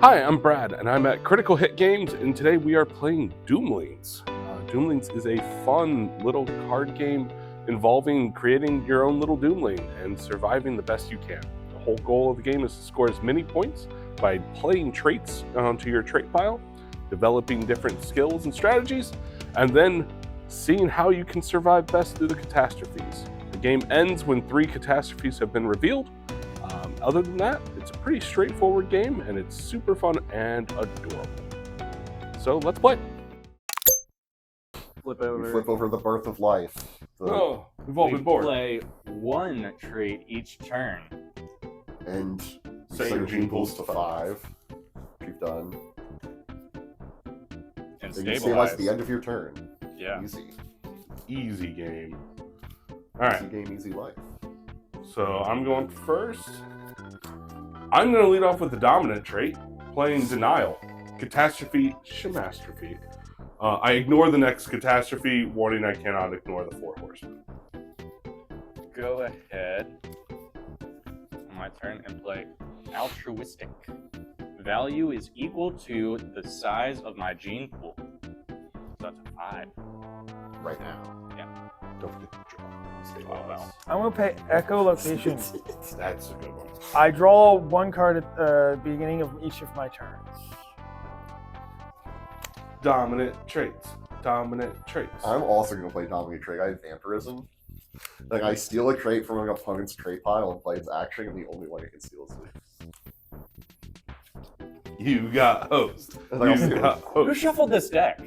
Hi, I'm Brad, and I'm at Critical Hit Games, and today we are playing Doomlings. Doomlings is a fun little card game involving creating your own little Doomling and surviving the best you can. The whole goal of the game is to score as many points by playing traits onto your trait pile, developing different skills and strategies, and then seeing how you can survive best through the catastrophes. The game ends when 3 catastrophes have been revealed. Other than that, it's a pretty straightforward game, and it's super fun and adorable. So let's play. We flip over the birth of life. We've all been bored. Play one trait each turn. And Set set your gene pools to 5. You've done. And You stabilize stabilize. at the end of your turn. Yeah. Easy. Easy game. All right, Easy game, easy life. so I'm going first. I'm going to lead off with the dominant trait, playing Denial. Catastrophe, Shemastrophe. I ignore the next catastrophe, warning I cannot ignore the 4 horsemen. Go ahead on my turn and play altruistic. Value is equal to the size of my gene pool. So that's a 5. Right now. Don't forget to draw. Oh, well. I'm gonna pay echolocation. That's a good one. I draw 1 card at the beginning of each of my turns. Dominant traits. Dominant traits. I'm also going to play Dominant Trait. I have Vampirism. Like, I steal a trait from an opponent's trait pile and play its action, and the only one it can steal is leave. You got host. And I You also got Who host. shuffled this deck?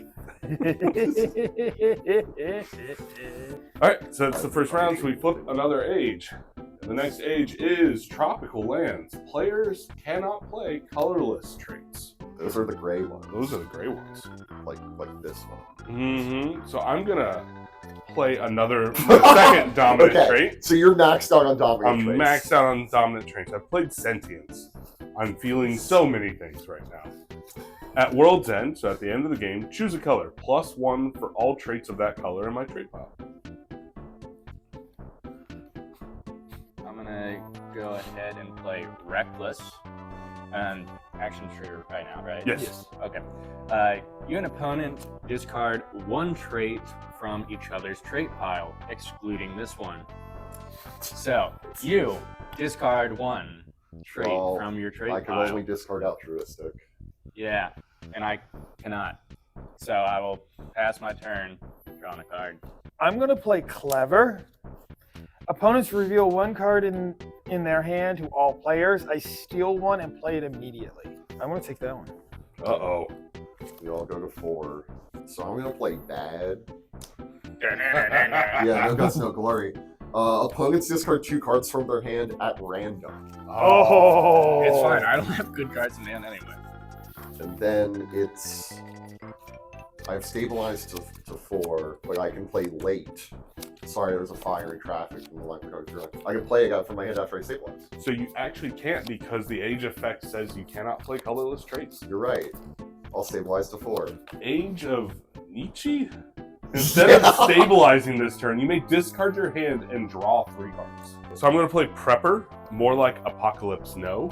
All right, so that's the first round, so we flip another age. And the next age is Tropical Lands. Players cannot play colorless traits. Those are the gray ones. Those are the gray ones. Like this one. Mm-hmm. So I'm gonna play another second dominant Okay, trait. so you're maxed out on Dominant I'm Traits. maxed out on dominant traits. I've played Sentience. I'm feeling so many things right now. At World's End, so at the end of the game, choose a color. +1 for all traits of that color in my trait pile. I'm gonna go ahead and play reckless. Action trigger right now, right? Yes. Okay. You and opponent discard 1 trait from each other's trait pile, excluding this one. So you discard 1 trait Well, from your trait I can pile. only discard Altruistic. Yeah, and I cannot. So I will pass my turn, drawing a card. I'm gonna play clever. Opponents reveal 1 card in their hand to all players. I steal 1 and play it immediately. I'm gonna take that one. Uh-oh. We all go to 4. So I'm going to play bad. Yeah, no guts, no glory. Opponents discard 2 cards from their hand at random. Oh, It's fine. I don't have good cards in hand anyway. And then it's... I have stabilized to 4, but I can play late. Sorry, there was a fire in traffic from the line card draw. I can play it from my hand after I stabilize. So you actually can't because the age effect says you cannot play colorless traits. You're right. I'll stabilize to 4. Age of Nietzsche? Instead of stabilizing this turn, you may discard your hand and draw 3 cards. So I'm going to play Prepper, more like Apocalypse No.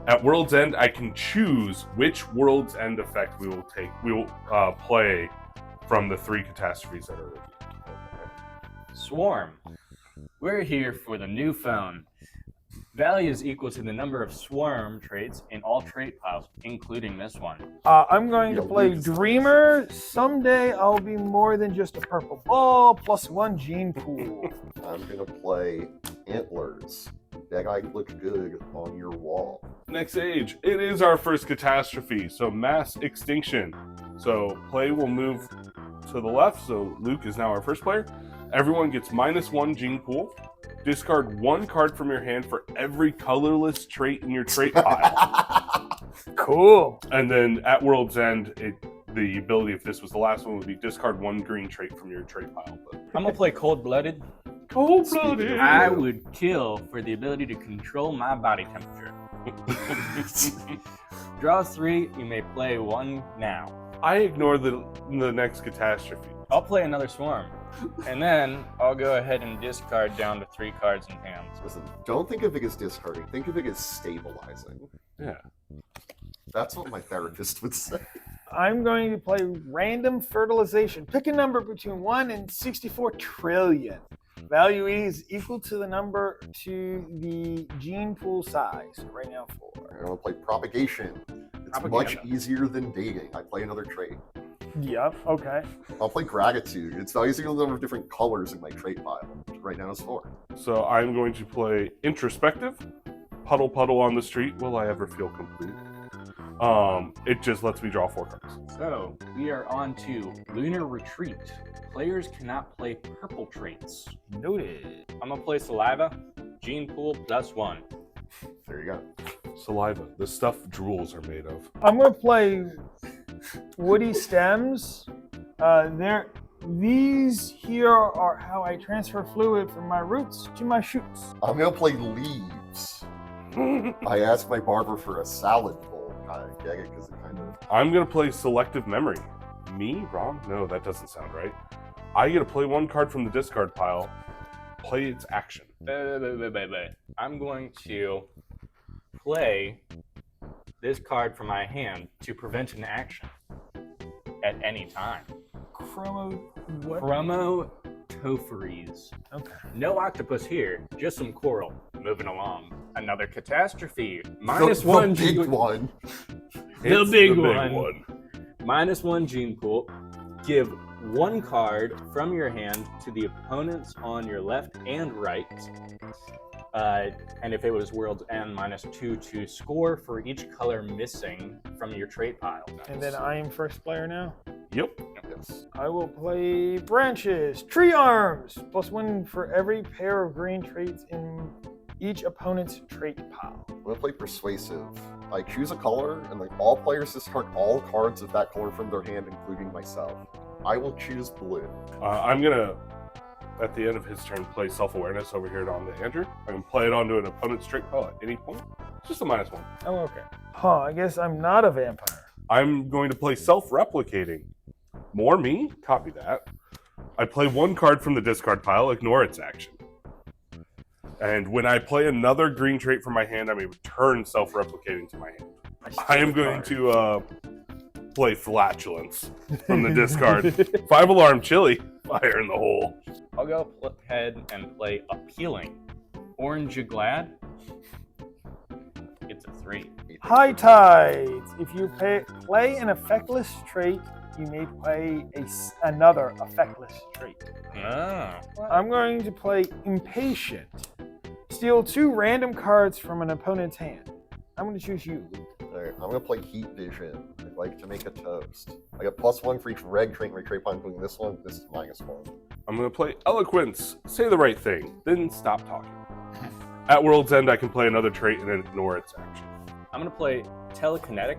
At World's End, I can choose which World's End effect we will play from the 3 catastrophes that are reviewed. Swarm. We're here for the new phone. Value is equal to the number of swarm traits in all trait piles, including this one. I'm going to Yeah, play Lucas. Dreamer. Someday I'll be more than just a purple ball. +1 gene pool. I'm going to play Antlers. That guy look good on your wall. Next age, it is our first catastrophe, so mass extinction. So play will move to the left, so Luke is now our first player. Everyone gets -1 gene pool. Discard 1 card from your hand for every colorless trait in your trait pile. Cool. And then at World's End, the ability, if this was the last one, would be discard 1 green trait from your trait pile. But I'm gonna play cold-blooded. cold-blooded. I would kill for the ability to control my body temperature. Draw 3, you may play 1 now. I ignore the next catastrophe. I'll play another swarm. And then I'll go ahead and discard down to 3 cards in hand. Listen, don't think of it as discarding. Think of it as stabilizing. Yeah. That's what my therapist would say. I'm going to play random fertilization. Pick a number between 1 and 64 trillion. Value E is equal to the number to the gene pool size. Right now, 4. I'm going to play propagation. It's much Propaganda. easier than dating. I play another trait. Yep, okay. I'll play gratitude. It's values equal to the number of different colors in my trait pile. Right now it's 4. So I'm going to play introspective. Puddle puddle on the street. Will I ever feel complete? It just lets me draw 4 cards. So we are on to Lunar Retreat. Players cannot play purple traits. Noted. I'm gonna play Saliva. Gene pool +1. There you go. Saliva, the stuff drools are made of. I'm going to play woody stems. These here are how I transfer fluid from my roots to my shoots. I'm going to play leaves. I asked my barber for a salad bowl. I get it because it kind of... I'm gonna play selective memory. Me? Wrong? No, that doesn't sound right. I get to play 1 card from the discard pile, play its action. I'm going to play this card from my hand to prevent an action at any time. What? Chromotopheres. Okay. No octopus here, just some coral. Moving along. Another catastrophe. The -1 big gene one. The It's big the one. -1 gene pool. Give 1 card from your hand to the opponents on your left and right. And if it was World's End, -2 to score for each color missing from your trait pile. And then I am first player now. Yep. Yes. I will play branches, tree arms, +1 for every pair of green traits in each opponent's trait pile. I'm going to play persuasive. I choose a color, and then all players discard all cards of that color from their hand, including myself. I will choose blue. I'm gonna, at the end of his turn, play self-awareness over here on to Andrew. I can play it onto an opponent's trait pile at any point. It's just a -1. Oh, okay. Huh, I guess I'm not a vampire. I'm going to play self-replicating. More me? Copy that. I play 1 card from the discard pile, ignore its action. And when I play another green trait from my hand, I may return self-replicating to my hand. I am going to play flatulence from the discard. 5 alarm chili, fire in the hole. I'll go ahead and play Appealing. Orange, you glad? It's a 3. High tides. If you play an effectless trait, you may play another effectless trait. Ah. I'm going to play impatient. Steal 2 random cards from an opponent's hand. I'm going to choose you, Luke. Alright, I'm going to play heat vision. I'd like to make a toast. I got +1 for each red trait in my trait pile, including this one. This is -1. I'm going to play eloquence. Say the right thing, then stop talking. At World's End, I can play another trait and then ignore its action. I'm going to play Telekinetic.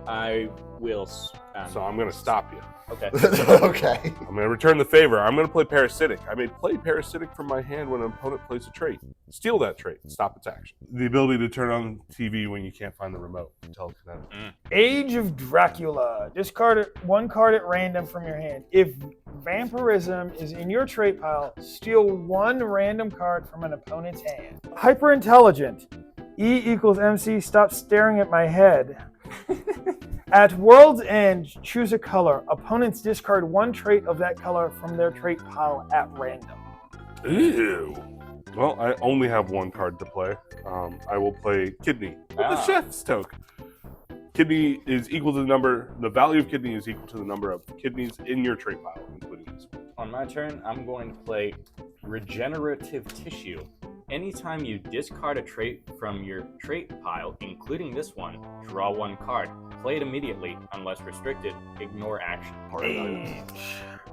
I will... So I'm going to stop you. Okay. Okay. I'm going to return the favor. I'm going to play Parasitic. I may play Parasitic from my hand when an opponent plays a trait. Steal that trait. Stop its action. The ability to turn on TV when you can't find the remote. Telekinetic. Age of Dracula. Discard 1 card at random from your hand. If vampirism is in your trait pile, steal 1 random card from an opponent's hand. Hyperintelligent. E equals MC. Stop staring at my head. At World's End, choose a color. Opponents discard 1 trait of that color from their trait pile at random. Ew. Well, I only have 1 card to play. I will play Kidney with the Chef's Token. Kidney is equal to the value of Kidney is equal to the number of kidneys in your trait pile, including this one. On my turn, I'm going to play Regenerative Tissue. Anytime you discard a trait from your trait pile, including this one, draw 1 card. Play it immediately, unless restricted. Ignore action.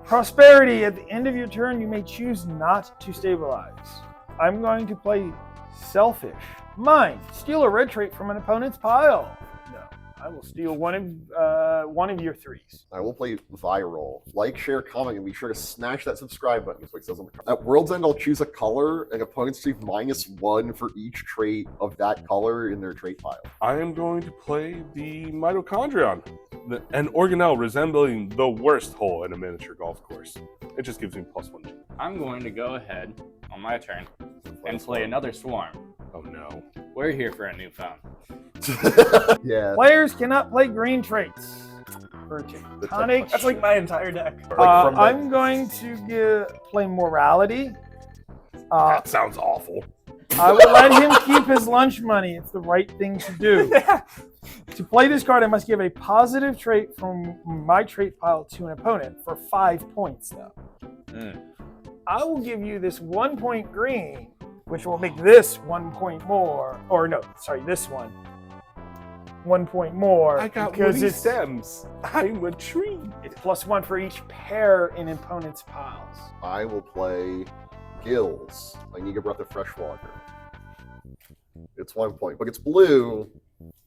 Prosperity. At the end of your turn, you may choose not to stabilize. I'm going to play Selfish. Mine. Steal a red trait from an opponent's pile. No, I will steal one of your 3s. I will play viral. Like, share, comment, and be sure to smash that subscribe button. That's what it says on the card. At World's End, I'll choose a color, and opponents receive -1 for each trait of that color in their trait pile. I am going to play the Mitochondrion, an organelle resembling the worst hole in a miniature golf course. It just gives me +1. I'm going to go ahead on my turn and play another Swarm. Oh no. We're here for a new phone. Yeah. Players cannot play green traits. For The tonic, tech- That's my entire deck. Like from the- I'm going to play morality. That sounds awful. I will let him keep his lunch money. It's the right thing to do. To play this card, I must give a positive trait from my trait pile to an opponent for 5 points, though. I will give you this 1 point green, which will make this 1 point more. Or no, sorry, this one 1 point more. I got because woody it's stems. I'm a tree. It's +1 for each pair in opponent's piles. I will play Gills. I need a breath of fresh water. It's 1 point, but it's blue,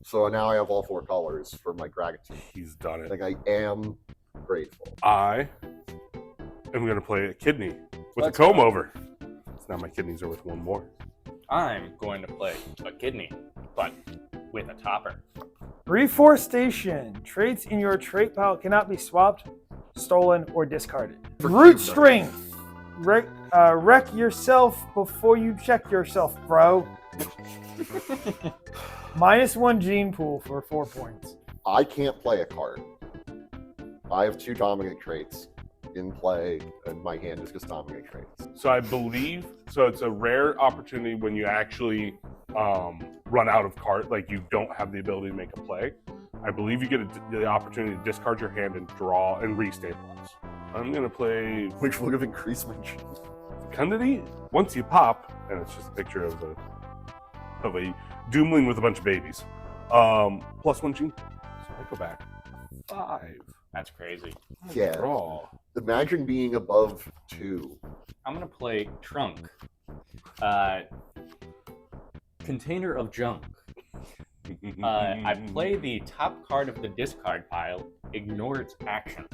so now I have all 4 colors for my gratitude. He's done I it. think I am grateful. I am going to play a kidney with Let's a comb go. over. So now my kidneys are worth 1 more. I'm going to play a kidney, but with a topper. Reforestation. Traits in your trait pile cannot be swapped, stolen, or discarded. For Root cute, though. strength. Wreck yourself before you check yourself, bro. -1 gene pool for 4 points. I can't play a card. I have 2 dominant traits in play, and my hand is just dominant traits. So I believe, so it's a rare opportunity when you actually run out of card, like you don't have the ability to make a play. I believe you get the opportunity to discard your hand and draw and restabilize. I'm going to play Which would have increased my Fecundity. Once you pop, and it's just a picture of a Doomling with a bunch of babies. +1 gene. So I go back 5. That's crazy. Yeah. Draw. Imagine being above 2. I'm going to play Trunk. Container of junk. I play the top card of the discard pile, ignore its action.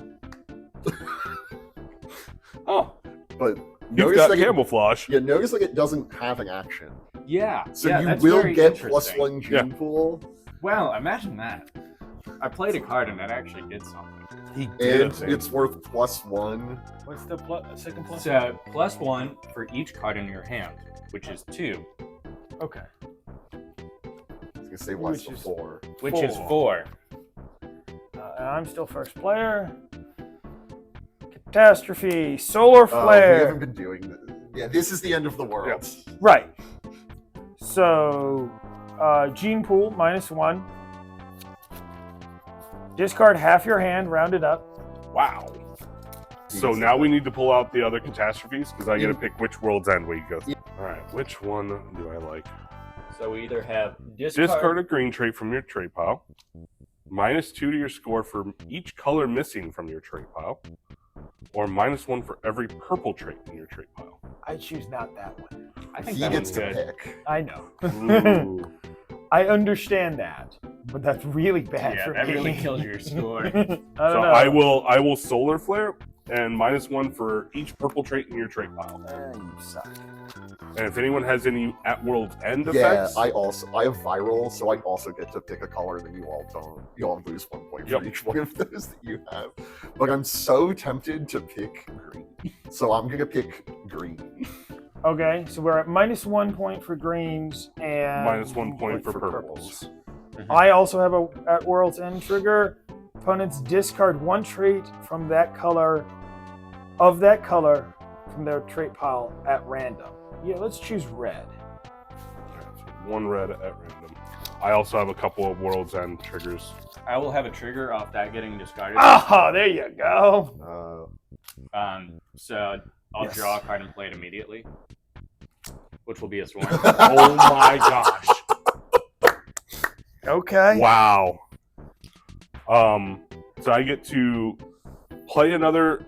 Oh, But you've notice got like camouflage. notice like it doesn't have an action. Yeah. So yeah, you that's will very get interesting. +1 gene pool. Wow, imagine that. I played a card and that actually did something. He And it's worth +1. What's the second plus? So +1 for each card in your hand, which is 2, Okay. I was gonna say what's Which is- before. which is 4. 4. And I'm still first player. Catastrophe. Solar We flare. haven't been doing this. Yeah, this is the end of the world. Right. So, gene pool -1. Discard half your hand, rounded up. Wow. So now we need to pull out the other catastrophes because I get to pick which World's End we go through. All right, which one do I like? So we either have Discard a green trait from your trait pile. -2 to your score for each color missing from your trait pile. Or -1 for every purple trait in your trait pile. I choose not that one. I think He that gets one's to good. pick. I know. Ooh. I understand that, but that's really bad Yeah, for that me. really kills your score. I don't So know. I will solar flare and -1 for each purple trait in your trait pile. You suck. And if anyone has any at World's End Yeah, effects, I have viral, so I also get to pick a color, and then you all don't. You all lose 1 point Yep. for each one of those that you have. But I'm so tempted to pick green, so I'm gonna pick green. Okay, so we're at -1 point for greens and -1 point for purples. I also have a at World's End trigger. Opponents discard 1 trait from that color, from their trait pile at random. Yeah, let's choose red. Okay, so 1 red at random. I also have a couple of World's End triggers. I will have a trigger off that getting discarded. Oh, there you go. So I'll Yes. draw a card and play it immediately, which will be a swarm. Oh my gosh. Okay. Wow. So I get to play another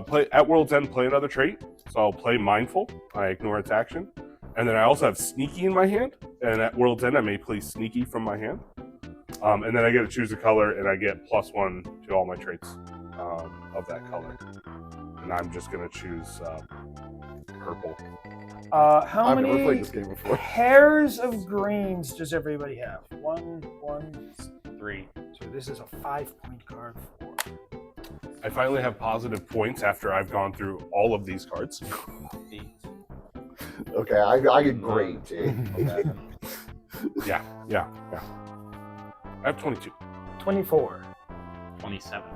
play at World's End, play another trait. So I'll play Mindful. I ignore its action. And then I also have Sneaky in my hand. And at World's End I may play Sneaky from my hand. And then I get to choose a color and I get +1 to all my traits of that color. And I'm just gonna choose purple. How I've never played many this game before. pairs of greens does everybody have? 1, 3. So this is a 5-point card for. I finally have positive points after I've gone through all of these cards. 8. Okay, I get great. Jake. Okay. Yeah. I have 22. 24. 27.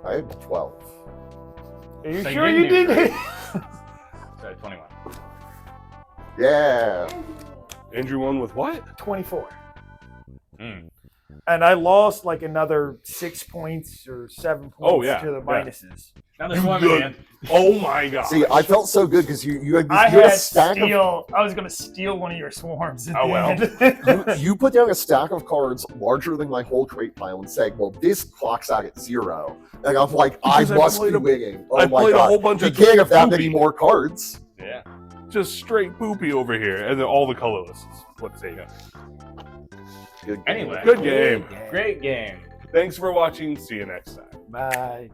I had 12. Are you So you sure you didn't do did? Sorry, 21. Yeah. Andrew won with what? 24. Mm. And I lost like another 6 points or 7 points Oh, yeah, to the yeah. minuses. Now there's one man. Oh my god. See, I felt so good because you had, I you had a had stack steal. I was gonna steal one of your swarms. At Oh, the well. end. of you put down a stack of cards larger than my whole crate pile and said, "Well, this clocks out at 0." And I'm like, Because I I must played be a- winning. Oh I my played a god! whole bunch you of can't have that many poopy. more cards. Yeah. Just straight poopy over here, and then all the colorless is what's saving. Good game. Anyway. Good game. Great game. Thanks for watching. See you next time. Bye.